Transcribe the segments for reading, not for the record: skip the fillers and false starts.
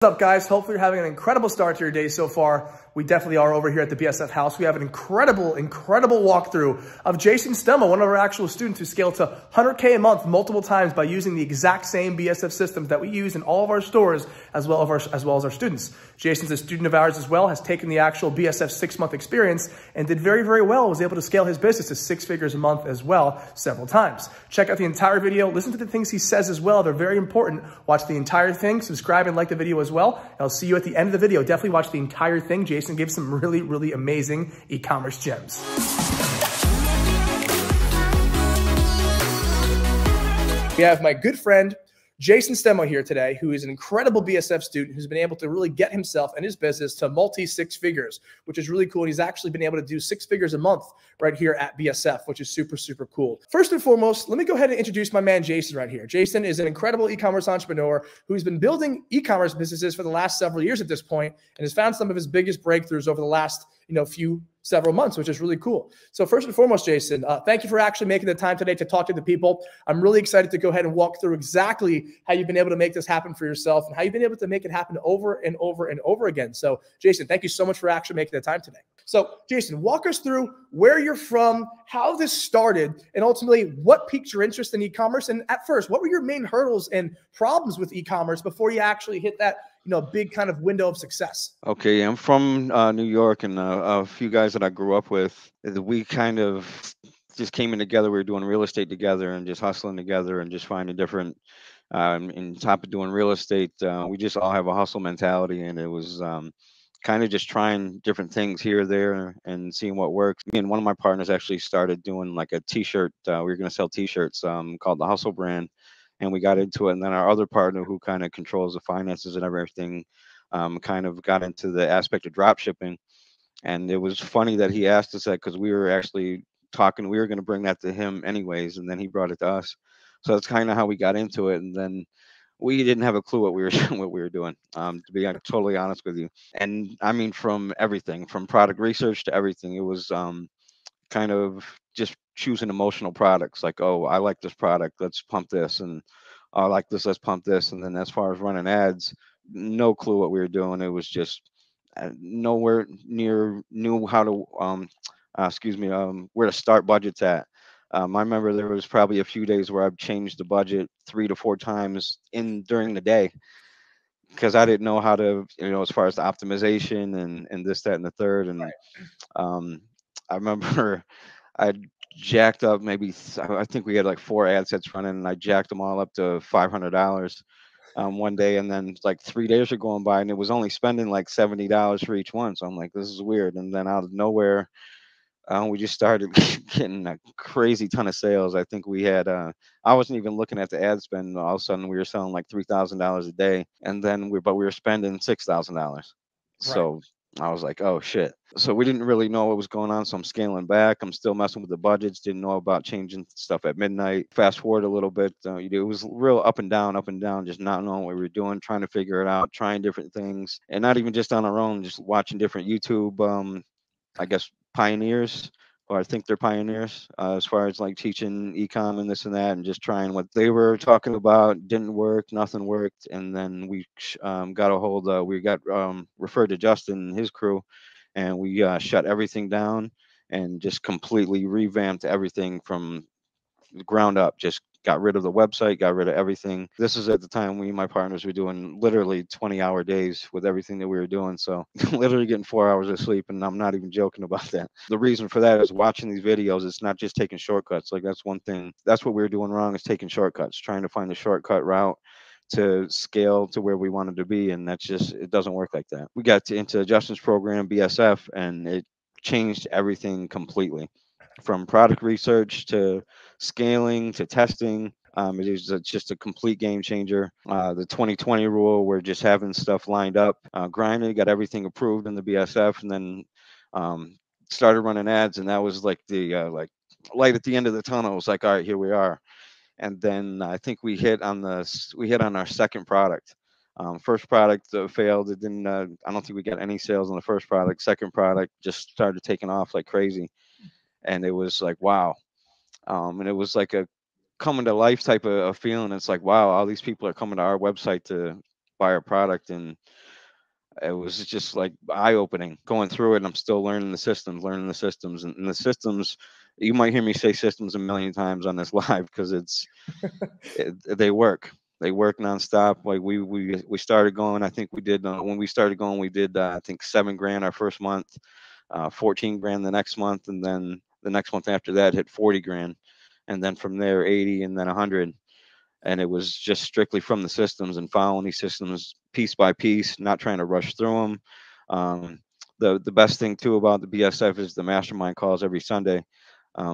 What's up, guys? Hopefully you're having an incredible start to your day so far. We definitely are over here at the BSF house. We have an incredible walkthrough of Jason Stemma, one of our actual students who scaled to 100K a month multiple times by using the exact same BSF systems that we use in all of our stores as well as our students. Jason's a student of ours as well, has taken the actual BSF 6-month experience and did very, very well, was able to scale his business to 6 figures a month as well several times. Check out the entire video, listen to the things he says as well. They're very important. Watch the entire thing, subscribe and like the video as well. And I'll see you at the end of the video. Definitely watch the entire thing. Jason gave some really, really amazing e-commerce gems. We have my good friend, Jason Stemma here today, who is an incredible BSF student who's been able to really get himself and his business to multi-6 figures, which is really cool. And he's actually been able to do 6 figures a month right here at BSF, which is super, super cool. First and foremost, let me go ahead and introduce my man, Jason, right here. Jason is an incredible e-commerce entrepreneur who's been building e-commerce businesses for the last several years at this point and has found some of his biggest breakthroughs over the last several months, which is really cool. So first and foremost, Jason, thank you for actually making the time today to talk to the people. I'm really excited to go ahead and walk through exactly how you've been able to make this happen for yourself and how you've been able to make it happen over and over and over again. So Jason, thank you so much for actually making the time today. So Jason, walk us through where you're from, how this started, and ultimately what piqued your interest in e-commerce. And at first, what were your main hurdles and problems with e-commerce before you actually hit that big kind of window of success? Okay, I'm from New York, and a few guys that I grew up with, we kind of just came in together. We were doing real estate together and just hustling together and just finding different, in top of doing real estate, we just all have a hustle mentality, and it was kind of just trying different things here, there, and seeing what works. Me and one of my partners actually started doing like a t-shirt. We were going to sell t-shirts called the Hustle brand. And we got into it. And then our other partner, who kind of controls the finances and everything, kind of got into the aspect of drop shipping. And it was funny that he asked us that, because we were actually talking, we were going to bring that to him anyways, and then he brought it to us. So that's kind of how we got into it. And then we didn't have a clue what we were what we were doing, to be totally honest with you. And I mean, from everything, from product research to everything, it was kind of just choosing emotional products, like, oh, I like this product, let's pump this, and I like this, let's pump this. And then as far as running ads, no clue what we were doing. It was just nowhere near knew how to where to start budgets at. I remember there was probably a few days where I've changed the budget 3 to 4 times during the day, because I didn't know how to, as far as the optimization and this, that, and the third. And I remember I jacked up I think we had like 4 ad sets running, and I jacked them all up to $500 one day. And then like 3 days are going by, and it was only spending like $70 for each one. So I'm like, this is weird. And then out of nowhere, we just started getting a crazy ton of sales. I think we had, I wasn't even looking at the ad spend. All of a sudden we were selling like $3,000 a day. And then we were spending $6,000. So I was like, oh shit. So we didn't really know what was going on. So I'm scaling back. I'm still messing with the budgets. Didn't know about changing stuff at midnight. Fast forward a little bit. It was real up and down, just not knowing what we were doing, trying to figure it out, trying different things, and not even just on our own, just watching different YouTube, I guess, pioneers, or I think they're pioneers, as far as like teaching eCom and this and that, and just trying what they were talking about. Didn't work, nothing worked. And then we got a hold of, we got referred to Justin and his crew, and we shut everything down and just completely revamped everything from the ground up. Just got rid of the website, got rid of everything. This is at the time we and my partners were doing literally 20-hour days with everything that we were doing. So literally getting 4 hours of sleep, and I'm not even joking about that. The reason for that is watching these videos. It's not just taking shortcuts. Like, that's one thing. That's what we were doing wrong, is taking shortcuts, trying to find the shortcut route to scale to where we wanted to be. And that's just, it doesn't work like that. We got into Justin's program, BSF, and it changed everything completely, from product research to scaling to testing. It is just a complete game changer. The 2020 rule, we're just having stuff lined up, grinding, got everything approved in the BSF, and then started running ads. And that was like the light at the end of the tunnel. It was like, all right, here we are. And then I think we hit on our second product. First product failed. It didn't. I don't think we got any sales on the first product. Second product just started taking off like crazy, and it was like, wow. And it was like a coming to life type of feeling. It's like, wow, all these people are coming to our website to buy our product. And it was just like eye-opening going through it. And I'm still learning the systems, and the systems. You might hear me say systems a million times on this live because they work. They work nonstop. Like we started going. I think we did when we started going. We did I think $7,000 our first month, 14,000 the next month, and then the next month after that hit 40,000, and then from there 80, and then 100. And it was just strictly from the systems and following these systems piece by piece, not trying to rush through them. The best thing too about the BSF is the mastermind calls every Sunday,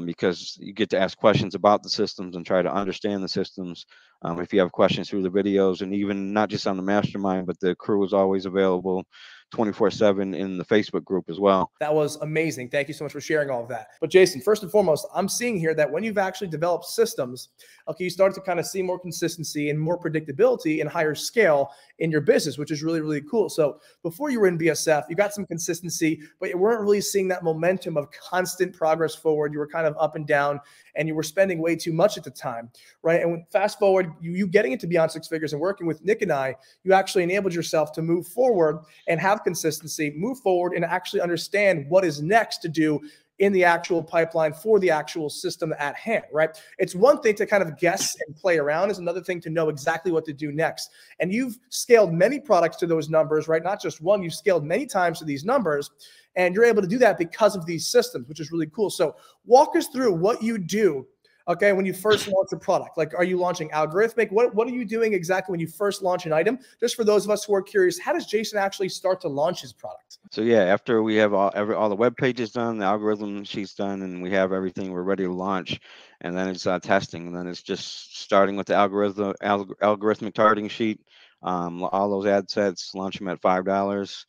because you get to ask questions about the systems and try to understand the systems. If you have questions through the videos, and even not just on the mastermind, but the crew is always available 24/7 in the Facebook group as well. That was amazing. Thank you so much for sharing all of that. But Jason, first and foremost, I'm seeing here that when you've actually developed systems, okay, you start to kind of see more consistency and more predictability and higher scale in your business, which is really, really cool. So before you were in BSF, you got some consistency, but you weren't really seeing that momentum of constant progress forward. You were kind of up and down, and you were spending way too much at the time, right? And when fast forward, you getting into Beyond Six Figures and working with Nick and I, you actually enabled yourself to move forward and have consistency, move forward, and actually understand what is next to do in the actual pipeline for the actual system at hand, right? It's one thing to kind of guess and play around. It's another thing to know exactly what to do next. And you've scaled many products to those numbers, right? Not just one, you've scaled many times to these numbers, and you're able to do that because of these systems, which is really cool. So walk us through what you do, okay, when you first launch a product. Like, are you launching Algorithmic? What are you doing exactly when you first launch an item? Just for those of us who are curious, how does Jason actually start to launch his product? So yeah, after we have all the web pages done, the algorithm sheet's done, and we have everything, we're ready to launch. And then it's testing, and then it's just starting with the algorithmic targeting sheet, all those ad sets, launch them at $5,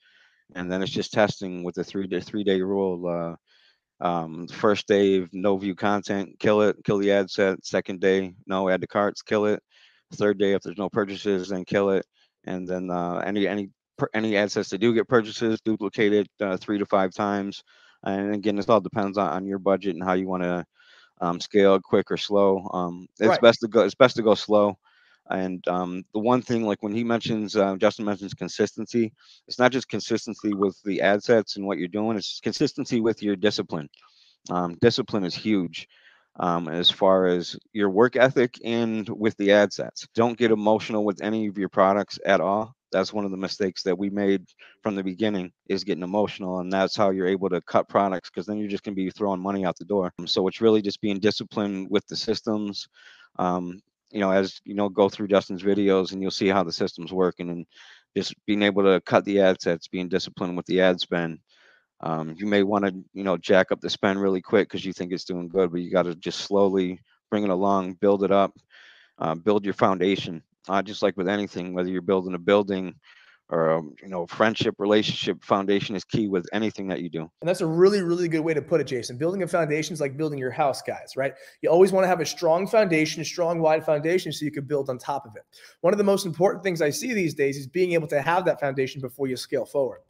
and then it's just testing with the three-day rule. First day, no view content, kill the ad set. Second day, no add to carts, kill it. Third day, if there's no purchases, then kill it. And then any ad sets that do get purchases, duplicate it 3 to 5 times. And again, this all depends on your budget and how you want to scale, quick or slow. It's Right. best to go slow. And the one thing, like when he mentions, Justin mentions consistency, it's not just consistency with the ad sets and what you're doing, it's consistency with your discipline. Discipline is huge, as far as your work ethic and with the ad sets. Don't get emotional with any of your products at all. That's one of the mistakes that we made from the beginning, is getting emotional, and that's how you're able to cut products, because then you're just going to be throwing money out the door. So it's really just being disciplined with the systems. As you know, go through Justin's videos and you'll see how the system's working, and just being able to cut the ad sets, being disciplined with the ad spend. You may want to, jack up the spend really quick because you think it's doing good, but you got to just slowly bring it along, build it up, build your foundation. Just like with anything, whether you're building a building or friendship, relationship, foundation is key with anything that you do. And that's a really, really good way to put it, Jason. Building a foundation is like building your house, guys, right? You always want to have a strong foundation, a strong, wide foundation, so you can build on top of it. One of the most important things I see these days is being able to have that foundation before you scale forward.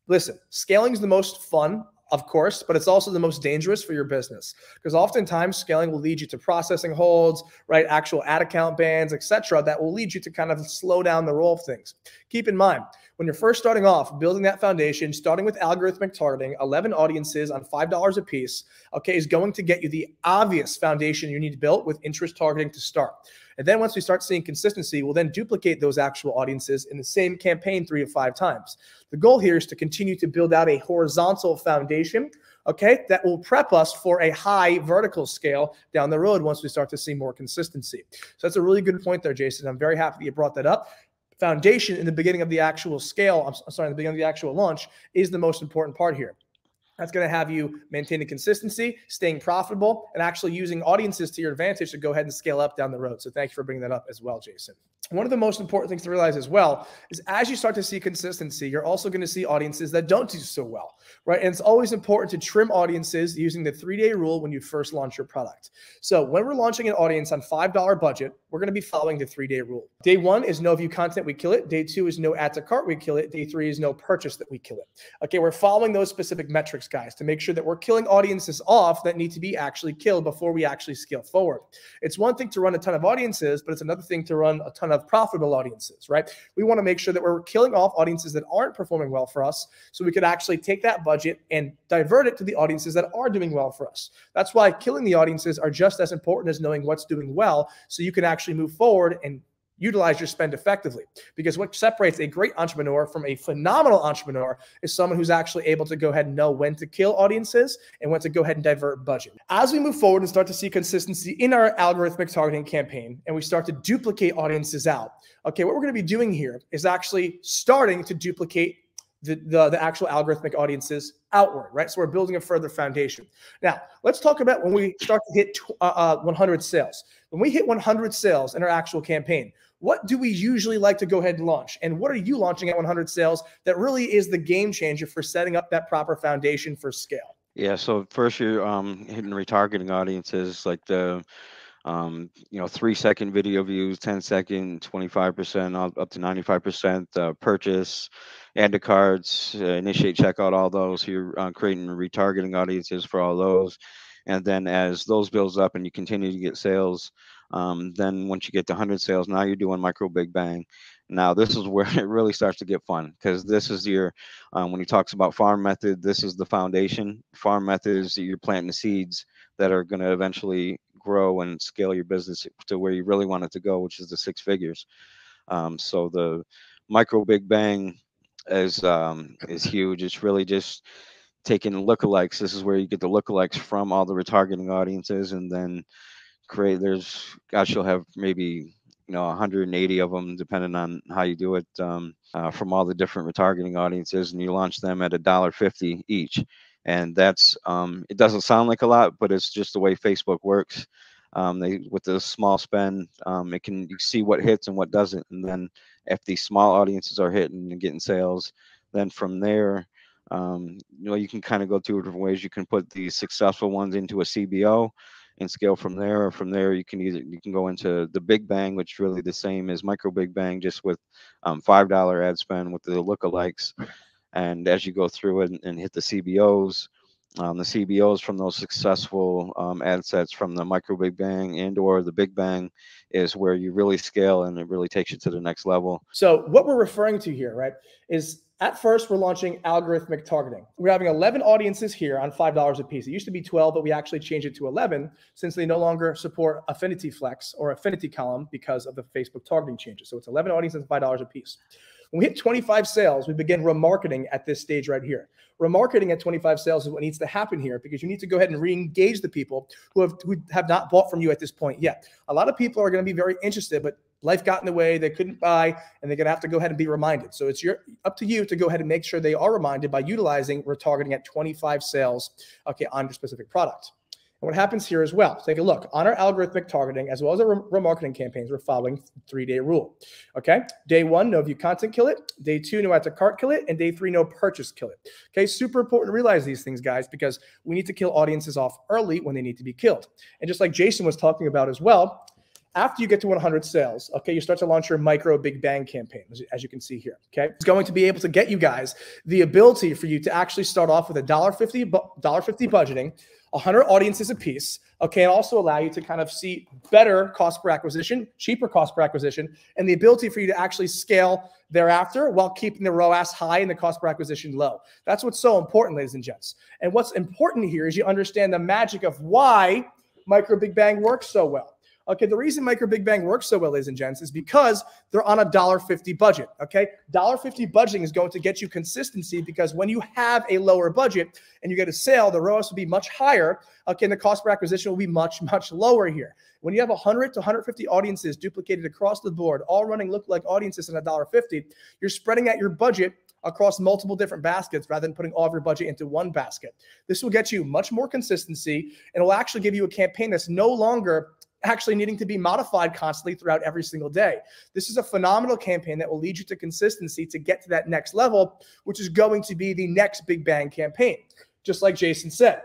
Listen, scaling is the most fun, of course, but it's also the most dangerous for your business, because oftentimes scaling will lead you to processing holds, right? Actual ad account bans, etc. That will lead you to kind of slow down the roll of things. Keep in mind, when you're first starting off, building that foundation, starting with algorithmic targeting, 11 audiences on $5 a piece, okay, is going to get you the obvious foundation you need to build with interest targeting to start. And then once we start seeing consistency, we'll then duplicate those actual audiences in the same campaign 3 to 5 times. The goal here is to continue to build out a horizontal foundation, okay, that will prep us for a high vertical scale down the road once we start to see more consistency. So that's a really good point there, Jason. I'm very happy that you brought that up. Foundation in the beginning of the actual scale, in the beginning of the actual launch, is the most important part here. That's going to have you maintaining consistency, staying profitable, and actually using audiences to your advantage to go ahead and scale up down the road. So thank you for bringing that up as well, Jason. One of the most important things to realize as well is as you start to see consistency, you're also going to see audiences that don't do so well, right? And it's always important to trim audiences using the 3-day rule when you first launch your product. So when we're launching an audience on $5 budget, we're going to be following the 3-day rule. Day 1 is no view content, we kill it. Day 2 is no add to cart, we kill it. Day 3 is no purchase, that we kill it. Okay, we're following those specific metrics, guys, to make sure that we're killing audiences off that need to be actually killed before we actually scale forward. It's one thing to run a ton of audiences, but it's another thing to run a ton of profitable audiences, right? We want to make sure that we're killing off audiences that aren't performing well for us, so we could actually take that budget and divert it to the audiences that are doing well for us. That's why killing the audiences are just as important as knowing what's doing well, so you can actually move forward and utilize your spend effectively. Because what separates a great entrepreneur from a phenomenal entrepreneur is someone who's actually able to go ahead and know when to kill audiences and when to go ahead and divert budget. As we move forward and start to see consistency in our algorithmic targeting campaign, and we start to duplicate audiences out, okay, what we're going to be doing here is actually starting to duplicate the actual algorithmic audiences outward, right? So we're building a further foundation. Now, let's talk about when we start to hit 100 sales. When we hit 100 sales in our actual campaign, what do we usually like to go ahead and launch? And what are you launching at 100 sales that really is the game changer for setting up that proper foundation for scale? Yeah, so first you're hitting retargeting audiences like the 3-second video views, 10-second, 25%, up to 95%, purchase, add to carts, initiate checkout, all those. You're creating retargeting audiences for all those. And then as those builds up and you continue to get sales, then once you get to 100 sales, now you're doing micro big bang. Now this is where it really starts to get fun, because this is your, when he talks about farm method, this is the foundation. Farm method is that you're planting the seeds that are going to eventually grow and scale your business to where you really want it to go, which is the 6 figures. So the micro big bang is huge. It's really just taking lookalikes. This is where you get the lookalikes from all the retargeting audiences, and then gosh, you'll have maybe 180 of them, depending on how you do it, from all the different retargeting audiences, and you launch them at $1.50 each. And that's it doesn't sound like a lot, but it's just the way Facebook works. With the small spend, you see what hits and what doesn't, and then if these small audiences are hitting and getting sales, then from there, you can kind of go 2 different ways. You can put the successful ones into a CBO and scale from there, or from there you can go into the big bang, which is really the same as micro big bang, just with $5 ad spend with the lookalikes. And as you go through it and hit the CBOs from those successful ad sets from the micro big bang and or the big bang is where you really scale, and it really takes you to the next level. So what we're referring to here, right, is at first we're launching algorithmic targeting. We're having 11 audiences here on $5 a piece. It used to be 12, but we actually changed it to 11 since they no longer support affinity flex or affinity column because of the Facebook targeting changes. So it's 11 audiences at $5 a piece. When we hit 25 sales, we begin remarketing at this stage right here. Remarketing at 25 sales is what needs to happen here, because you need to go ahead and re-engage the people who have not bought from you at this point yet. A lot of people are going to be very interested, but life got in the way, they couldn't buy, and they're going to have to go ahead and be reminded. So it's up to you to go ahead and make sure they are reminded by utilizing retargeting at 25 sales, okay, on your specific product. And what happens here as well, take a look. On our algorithmic targeting, as well as our remarketing campaigns, we're following 3-day rule. Okay, day 1, no view content, kill it. Day 2, no add to cart, kill it. And day 3, no purchase, kill it. Okay, super important to realize these things, guys, because we need to kill audiences off early when they need to be killed. And just like Jason was talking about as well, after you get to 100 sales, okay, you start to launch your micro big bang campaign, as you can see here, okay? It's going to be able to get you guys the ability for you to actually start off with $1.50 budgeting, 100 audiences a piece, okay, and also allow you to kind of see better cost per acquisition, cheaper cost per acquisition, and the ability for you to actually scale thereafter while keeping the ROAS high and the cost per acquisition low. That's what's so important, ladies and gents. And what's important here is you understand the magic of why micro big bang works so well. Okay, the reason micro big bang works so well, ladies and gents, is because they're on a $1.50 budget. Okay, $1.50 budgeting is going to get you consistency, because when you have a lower budget and you get a sale, the ROAS will be much higher. Okay, and the cost per acquisition will be much, much lower here. When you have 100 to 150 audiences duplicated across the board, all running lookalike audiences at $1.50, you're spreading out your budget across multiple different baskets rather than putting all of your budget into one basket. This will get you much more consistency, and it will actually give you a campaign that's no longer actually needing to be modified constantly throughout every single day. This is a phenomenal campaign that will lead you to consistency to get to that next level, which is going to be the next big bang campaign. Just like Jason said,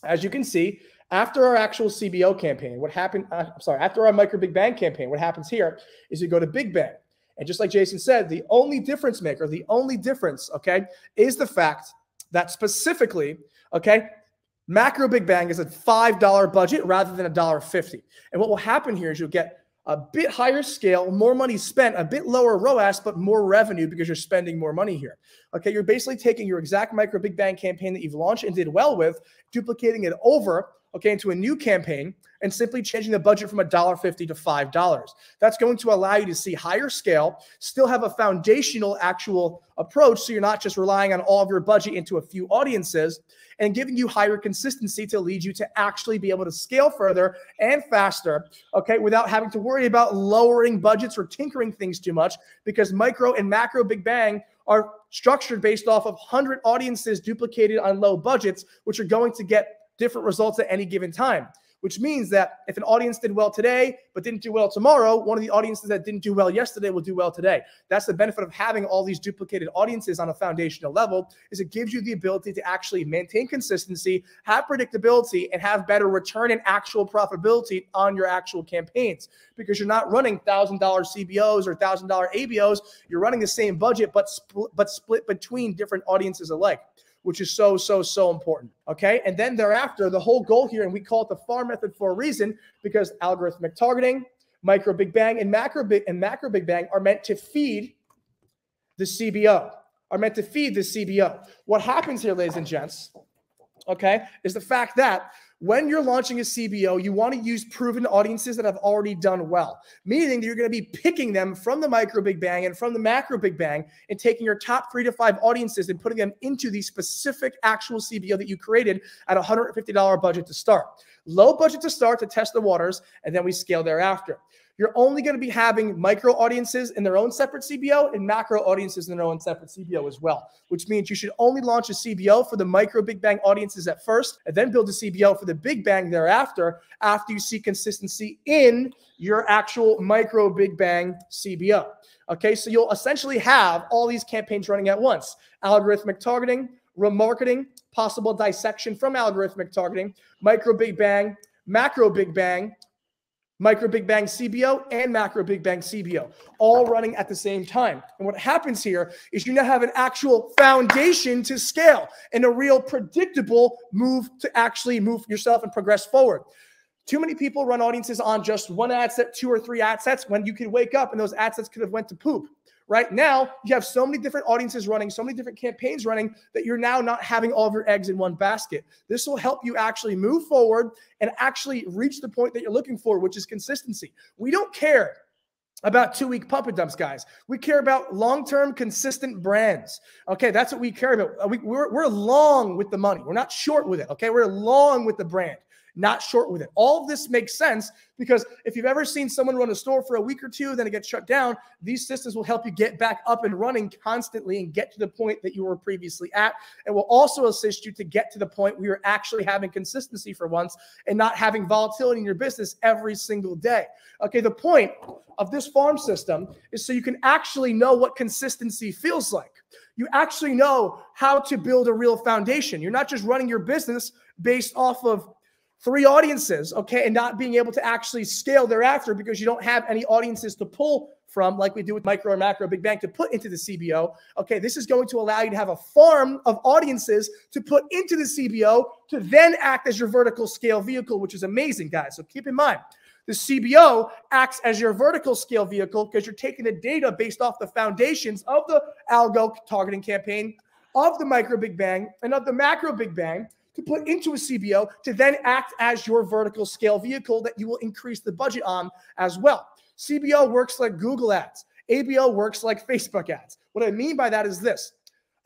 as you can see, After our actual CBO campaign, what happened, after our micro big bang campaign, what happens here is you go to big bang. And just like Jason said, the only difference maker, okay, is the fact that specifically, okay, macro big bang is a $5 budget rather than $1.50. And what will happen here is you'll get a bit higher scale, more money spent, a bit lower ROAS, but more revenue because you're spending more money here. Okay, you're basically taking your exact micro big bang campaign that you've launched and did well with, duplicating it over, okay, into a new campaign and simply changing the budget from $1.50 to $5. That's going to allow you to see higher scale, still have a foundational actual approach, so you're not just relying on all of your budget into a few audiences, and giving you higher consistency to lead you to actually be able to scale further and faster, okay, without having to worry about lowering budgets or tinkering things too much, because micro and macro big bang are structured based off of 100 audiences duplicated on low budgets, which are going to get different results at any given time. Which means that if an audience did well today, but didn't do well tomorrow, one of the audiences that didn't do well yesterday will do well today. That's the benefit of having all these duplicated audiences on a foundational level, is it gives you the ability to actually maintain consistency, have predictability, and have better return and actual profitability on your actual campaigns. Because you're not running $1,000 CBOs or $1,000 ABOs, you're running the same budget, but split between different audiences alike, which is so important, okay? And then thereafter, the whole goal here, and we call it the FAR method for a reason, because algorithmic targeting, micro big bang, and macro big bang are meant to feed the CBO, What happens here, ladies and gents, okay, is the fact that when you're launching a CBO, you want to use proven audiences that have already done well, meaning that you're going to be picking them from the micro big bang and from the macro big bang and taking your top 3 to 5 audiences and putting them into the specific actual CBO that you created at a $150 budget to start. Low budget to start to test the waters, and then we scale thereafter. You're only going to be having micro audiences in their own separate CBO and macro audiences in their own separate CBO as well, which means you should only launch a CBO for the micro big bang audiences at first, and then build a CBO for the big bang thereafter, after you see consistency in your actual micro big bang CBO. Okay, so you'll essentially have all these campaigns running at once: algorithmic targeting, remarketing, possible dissection from algorithmic targeting, micro big bang, macro big bang, micro big bang CBO, and macro big bang CBO, all running at the same time. And what happens here is you now have an actual foundation to scale and a real predictable move to actually move yourself and progress forward. Too many people run audiences on just one ad set, 2 or 3 ad sets, when you could wake up and those ad sets could have went to poop. Right now, you have so many different audiences running, so many different campaigns running, that you're now not having all of your eggs in one basket. This will help you actually move forward and actually reach the point that you're looking for, which is consistency. We don't care about 2-week pump and dumps, guys. We care about long-term, consistent brands. Okay, that's what we care about. We're long with the money. We're not short with it, okay? We're long with the brand, not short with it. All of this makes sense because if you've ever seen someone run a store for a week or two, then it gets shut down, these systems will help you get back up and running constantly and get to the point that you were previously at, and will also assist you to get to the point where you're actually having consistency for once and not having volatility in your business every single day. Okay, the point of this farm system is so you can actually know what consistency feels like. You actually know how to build a real foundation. You're not just running your business based off of 3 audiences, okay, and not being able to actually scale thereafter because you don't have any audiences to pull from, like we do with micro or macro big bang, to put into the CBO. Okay, this is going to allow you to have a farm of audiences to put into the CBO to then act as your vertical scale vehicle, which is amazing, guys. So keep in mind, the CBO acts as your vertical scale vehicle because you're taking the data based off the foundations of the algo targeting campaign, of the micro big bang, and of the macro big bang, to put into a CBO to then act as your vertical scale vehicle that you will increase the budget on as well. CBO works like Google ads. ABO works like Facebook ads. What I mean by that is this: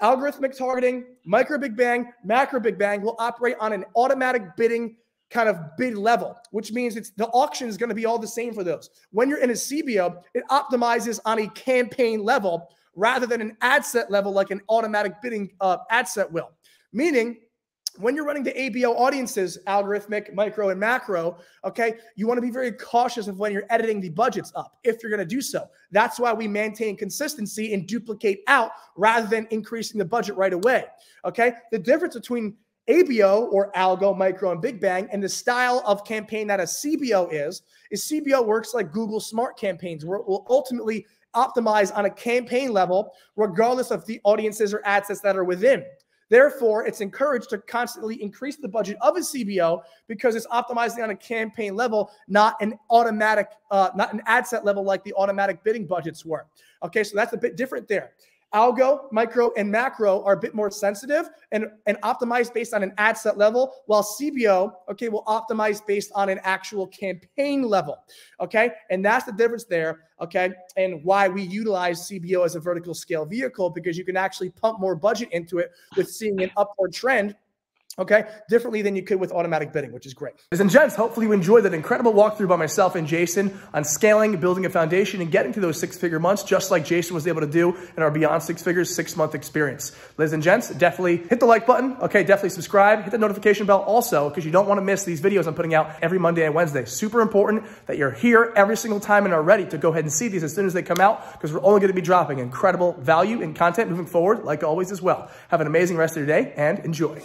algorithmic targeting, micro big bang, macro big bang will operate on an automatic bidding kind of bid level, which means the auction is going to be all the same for those. When you're in a CBO, it optimizes on a campaign level rather than an ad set level like an automatic bidding ad set will. Meaning, when you're running the ABO audiences, algorithmic, micro, and macro, okay, you want to be very cautious of when you're editing the budgets up, if you're going to do so. That's why we maintain consistency and duplicate out rather than increasing the budget right away, okay? The difference between ABO, or algo, micro, and big bang, and the style of campaign that a CBO is CBO works like Google Smart Campaigns, where it will ultimately optimize on a campaign level, regardless of the audiences or ad sets that are within. Therefore, it's encouraged to constantly increase the budget of a CBO because it's optimizing on a campaign level, not an automatic, not an ad set level like the automatic bidding budgets were. Okay, so that's a bit different there. Algo, micro, and macro are a bit more sensitive and optimized based on an ad set level, while CBO, okay, will optimize based on an actual campaign level, okay? And that's the difference there, okay? And why we utilize CBO as a vertical scale vehicle, because you can actually pump more budget into it with seeing an upward trend, okay, differently than you could with automatic bidding, which is great. Ladies and gents, hopefully you enjoyed that incredible walkthrough by myself and Jason on scaling, building a foundation, and getting to those six-figure months, just like Jason was able to do in our Beyond Six Figures 6-month experience. Ladies and gents, definitely hit the like button, okay, definitely subscribe, hit the notification bell also, because you don't want to miss these videos I'm putting out every Monday and Wednesday. Super important that you're here every single time and are ready to go ahead and see these as soon as they come out, because we're only going to be dropping incredible value and content moving forward, like always as well. Have an amazing rest of your day and enjoy.